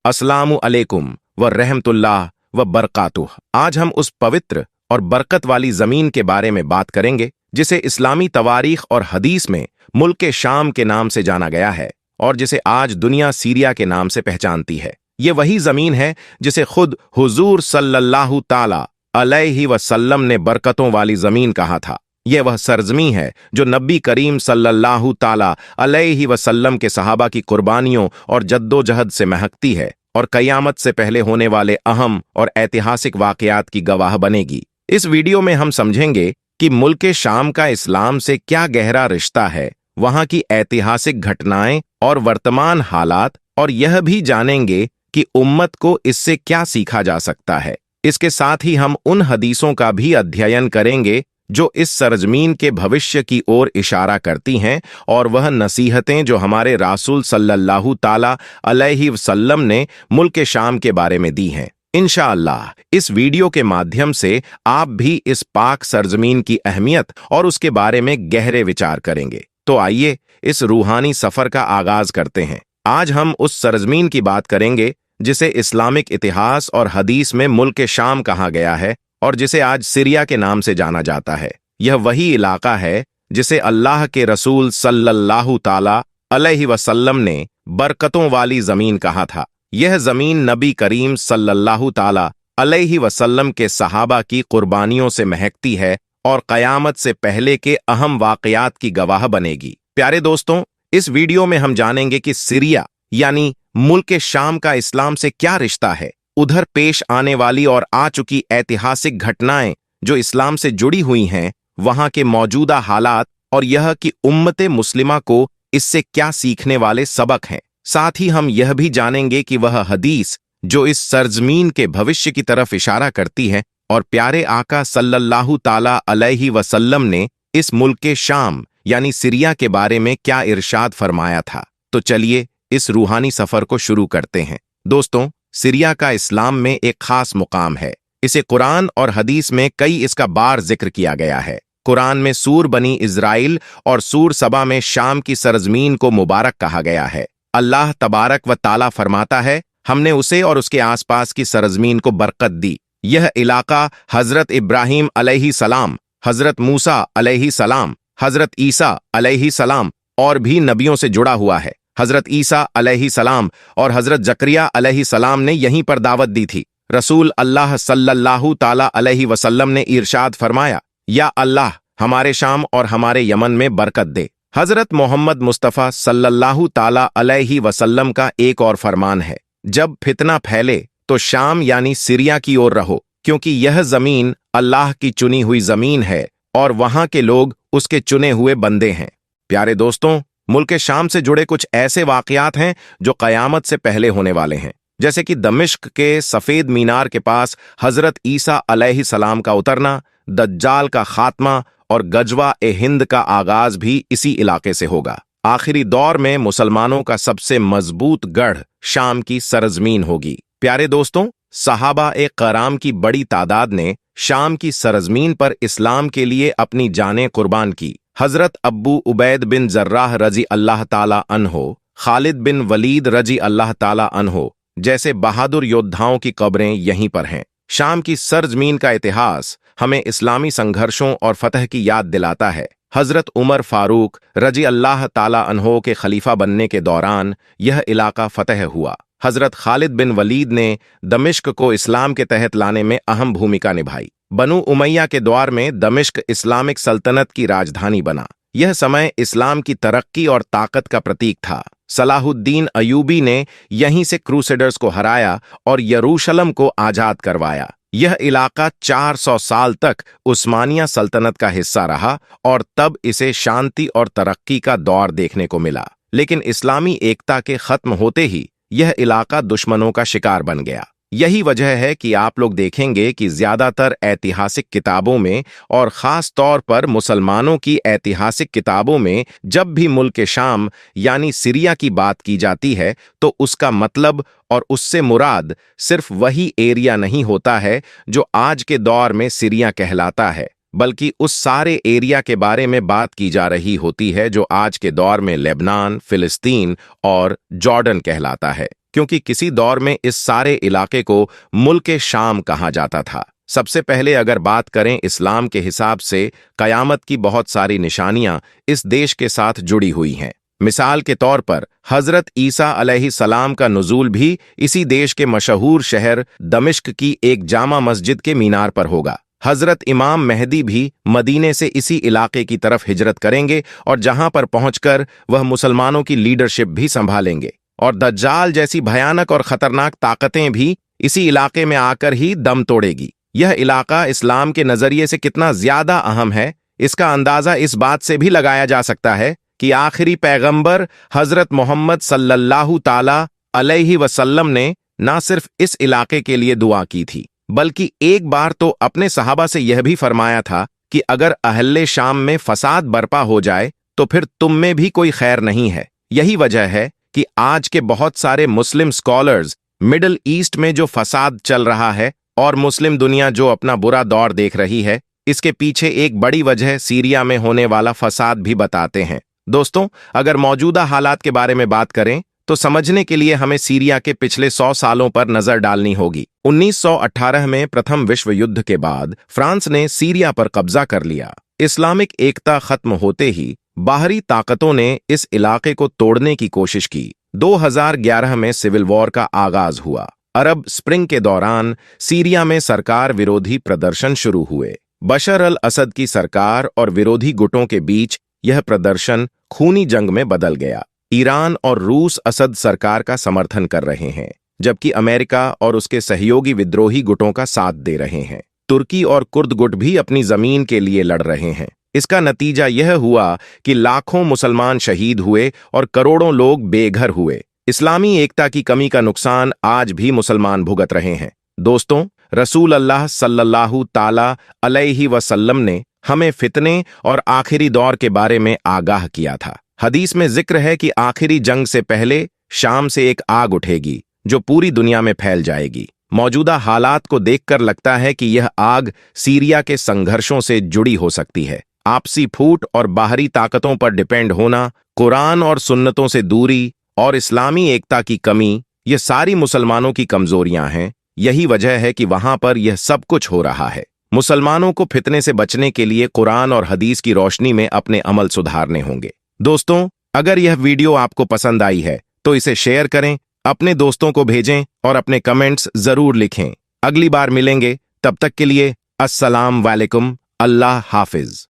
अस्सलामु अलैकुम व रहमतुल्लाह व बरकातुह। आज हम उस पवित्र और बरकत वाली जमीन के बारे में बात करेंगे जिसे इस्लामी तवारीख और हदीस में मुल्क शाम के नाम से जाना गया है और जिसे आज दुनिया सीरिया के नाम से पहचानती है। ये वही जमीन है जिसे खुद हुजूर सल्लल्लाहु ताला अलैहि वसल्लम ने बरकतों वाली जमीन कहा था। यह वह सरजमी है जो नबी करीम सल्लल्लाहु ताला अलैहि वसल्लम के सहाबा की कुर्बानियों और जद्दोजहद से महकती है और कयामत से पहले होने वाले अहम और ऐतिहासिक वाकयात की गवाह बनेगी। इस वीडियो में हम समझेंगे कि मुल्क शाम का इस्लाम से क्या गहरा रिश्ता है, वहां की ऐतिहासिक घटनाएं और वर्तमान हालात, और यह भी जानेंगे कि उम्मत को इससे क्या सीखा जा सकता है। इसके साथ ही हम उन हदीसों का भी अध्ययन करेंगे जो इस सरजमीन के भविष्य की ओर इशारा करती हैं और वह नसीहतें जो हमारे रासूल सल्लल्लाहु ताला अलैहि वसल्लम ने मुल्क शाम के बारे में दी हैं। इंशाअल्लाह इस वीडियो के माध्यम से आप भी इस पाक सरजमीन की अहमियत और उसके बारे में गहरे विचार करेंगे। तो आइए इस रूहानी सफर का आगाज करते हैं। आज हम उस सरजमीन की बात करेंगे जिसे इस्लामिक इतिहास और हदीस में मुल्क शाम कहा गया है और जिसे आज सीरिया के नाम से जाना जाता है। यह वही इलाका है जिसे अल्लाह के रसूल सल्लल्लाहु ताला अलैहि वसल्लम ने बरकतों वाली जमीन कहा था। यह जमीन नबी करीम सल्लल्लाहु ताला अलैहि वसल्लम के सहाबा की कुर्बानियों से महकती है और कयामत से पहले के अहम वाकयात की गवाह बनेगी। प्यारे दोस्तों, इस वीडियो में हम जानेंगे कि सीरिया यानी मुल्क शाम का इस्लाम से क्या रिश्ता है, उधर पेश आने वाली और आ चुकी ऐतिहासिक घटनाएं जो इस्लाम से जुड़ी हुई हैं, वहां के मौजूदा हालात, और यह कि उम्मत मुस्लिमा को इससे क्या सीखने वाले सबक हैं। साथ ही हम यह भी जानेंगे कि वह हदीस जो इस सरजमीन के भविष्य की तरफ इशारा करती है और प्यारे आका सल्लल्लाहु ताला अलैहि वसल्लम ने इस मुल्क शाम यानी सीरिया के बारे में क्या इरशाद फरमाया था। तो चलिए इस रूहानी सफर को शुरू करते हैं। दोस्तों, सीरिया का इस्लाम में एक खास मुकाम है। इसे कुरान और हदीस में कई इसका बार जिक्र किया गया है। कुरान में सूर बनी इज़राइल और सूर सबा में शाम की सरजमीन को मुबारक कहा गया है। अल्लाह तबारक व ताला फरमाता है, हमने उसे और उसके आसपास की सरजमीन को बरकत दी। यह इलाका हजरत इब्राहिम अलैहि सलाम, हजरत मूसा अलैहि सलाम, हजरत ईसा अलैहि सलाम और भी नबियों से जुड़ा हुआ है। हजरत ईसा अलैहि सलाम और हजरत जकरिया अलैहि सलाम ने यहीं पर दावत दी थी। रसूल अल्लाह सल्लल्लाहु ताला अलैहि वसल्लम ने इरशाद फरमाया, या अल्लाह हमारे शाम और हमारे यमन में बरकत दे। हजरत मोहम्मद मुस्तफ़ा सल्लल्लाहु ताला अलैहि वसल्लम का एक और फरमान है, जब फितना फैले तो शाम यानी सीरिया की ओर रहो, क्योंकि यह जमीन अल्लाह की चुनी हुई जमीन है और वहां के लोग उसके चुने हुए बंदे हैं। प्यारे दोस्तों, मुल्क शाम से जुड़े कुछ ऐसे वाकयात हैं जो कयामत से पहले होने वाले हैं, जैसे कि दमिश्क के सफेद मीनार के पास हजरत ईसा अलैहि सलाम का उतरना, दज्जाल का खात्मा और गजवा ए हिंद का आगाज भी इसी इलाके से होगा। आखिरी दौर में मुसलमानों का सबसे मजबूत गढ़ शाम की सरजमीन होगी। प्यारे दोस्तों, सहाबा ए कराम की बड़ी तादाद ने शाम की सरजमीन पर इस्लाम के लिए अपनी जानें कुर्बान की। हजरत अब्बू उबैद बिन जर्राह रजी अल्लाह ताला अन्हो, खालिद बिन वलीद रजी अल्लाह ताला अन्हो जैसे बहादुर योद्धाओं की कब्रें यहीं पर हैं। शाम की सरजमीन का इतिहास हमें इस्लामी संघर्षों और फतह की याद दिलाता है। हजरत उमर फारूक रजी अल्लाह ताला अन्हो के खलीफा बनने के दौरान यह इलाका फतह हुआ। हजरत खालिद बिन वलीद ने दमिश्क को इस्लाम के तहत लाने में अहम भूमिका निभाई। बनु उमैया के दौर में दमिश्क इस्लामिक सल्तनत की राजधानी बना। यह समय इस्लाम की तरक्की और ताकत का प्रतीक था। सलाहुद्दीन अयूबी ने यहीं से क्रूसेडर्स को हराया और यरूशलम को आजाद करवाया। यह इलाका 400 साल तक उस्मानिया सल्तनत का हिस्सा रहा और तब इसे शांति और तरक्की का दौर देखने को मिला। लेकिन इस्लामी एकता के खत्म होते ही यह इलाका दुश्मनों का शिकार बन गया। यही वजह है कि आप लोग देखेंगे कि ज्यादातर ऐतिहासिक किताबों में और खास तौर पर मुसलमानों की ऐतिहासिक किताबों में जब भी मुल्क शाम यानी सीरिया की बात की जाती है तो उसका मतलब और उससे मुराद सिर्फ वही एरिया नहीं होता है जो आज के दौर में सीरिया कहलाता है, बल्कि उस सारे एरिया के बारे में बात की जा रही होती है जो आज के दौर में लेबनान, फिलिस्तीन और जॉर्डन कहलाता है। क्योंकि किसी दौर में इस सारे इलाके को मुल्क शाम कहा जाता था। सबसे पहले अगर बात करें इस्लाम के हिसाब से, कयामत की बहुत सारी निशानियां इस देश के साथ जुड़ी हुई हैं। मिसाल के तौर पर हजरत ईसा अलैहिस्सलाम का नुज़ूल भी इसी देश के मशहूर शहर दमिश्क की एक जामा मस्जिद के मीनार पर होगा। हजरत इमाम मेहदी भी मदीने से इसी इलाके की तरफ हिजरत करेंगे और जहां पर पहुंचकर वह मुसलमानों की लीडरशिप भी संभालेंगे। और दज्जाल जैसी भयानक और खतरनाक ताकतें भी इसी इलाके में आकर ही दम तोड़ेगी। यह इलाका इस्लाम के नजरिए से कितना ज्यादा अहम है, इसका अंदाजा इस बात से भी लगाया जा सकता है कि आखिरी पैगंबर हजरत मोहम्मद सल्लल्लाहु ताला अलैहि वसल्लम ने ना सिर्फ इस इलाके के लिए दुआ की थी, बल्कि एक बार तो अपने सहाबा से यह भी फरमाया था कि अगर अहले शाम में फसाद बर्पा हो जाए तो फिर तुम में भी कोई खैर नहीं है। यही वजह है कि आज के बहुत सारे मुस्लिम स्कॉलर्स मिडिल ईस्ट में जो फसाद चल रहा है और मुस्लिम दुनिया जो अपना बुरा दौर देख रही है, इसके पीछे एक बड़ी वजह सीरिया में होने वाला फसाद भी बताते हैं। दोस्तों, अगर मौजूदा हालात के बारे में बात करें तो समझने के लिए हमें सीरिया के पिछले 100 सालों पर नजर डालनी होगी। 1918 में प्रथम विश्व युद्ध के बाद फ्रांस ने सीरिया पर कब्जा कर लिया। इस्लामिक एकता खत्म होते ही बाहरी ताकतों ने इस इलाके को तोड़ने की कोशिश की। 2011 में सिविल वॉर का आगाज हुआ। अरब स्प्रिंग के दौरान सीरिया में सरकार विरोधी प्रदर्शन शुरू हुए। बशर अल असद की सरकार और विरोधी गुटों के बीच यह प्रदर्शन खूनी जंग में बदल गया। ईरान और रूस असद सरकार का समर्थन कर रहे हैं, जबकि अमेरिका और उसके सहयोगी विद्रोही गुटों का साथ दे रहे हैं। तुर्की और कुर्द गुट भी अपनी जमीन के लिए लड़ रहे हैं। इसका नतीजा यह हुआ कि लाखों मुसलमान शहीद हुए और करोड़ों लोग बेघर हुए। इस्लामी एकता की कमी का नुकसान आज भी मुसलमान भुगत रहे हैं। दोस्तों, रसूल अल्लाह सल्लल्लाहु ताला अलैहि वसल्लम ने हमें फितने और आखिरी दौर के बारे में आगाह किया था। हदीस में जिक्र है कि आखिरी जंग से पहले शाम से एक आग उठेगी जो पूरी दुनिया में फैल जाएगी। मौजूदा हालात को देखकर लगता है कि यह आग सीरिया के संघर्षों से जुड़ी हो सकती है। आपसी फूट और बाहरी ताकतों पर डिपेंड होना, कुरान और सुन्नतों से दूरी और इस्लामी एकता की कमी, ये सारी मुसलमानों की कमजोरियां हैं। यही वजह है कि वहां पर यह सब कुछ हो रहा है। मुसलमानों को फितने से बचने के लिए कुरान और हदीस की रोशनी में अपने अमल सुधारने होंगे। दोस्तों, अगर यह वीडियो आपको पसंद आई है तो इसे शेयर करें, अपने दोस्तों को भेजें और अपने कमेंट्स जरूर लिखें। अगली बार मिलेंगे, तब तक के लिए अस्सलाम वालेकुम, अल्लाह हाफिज।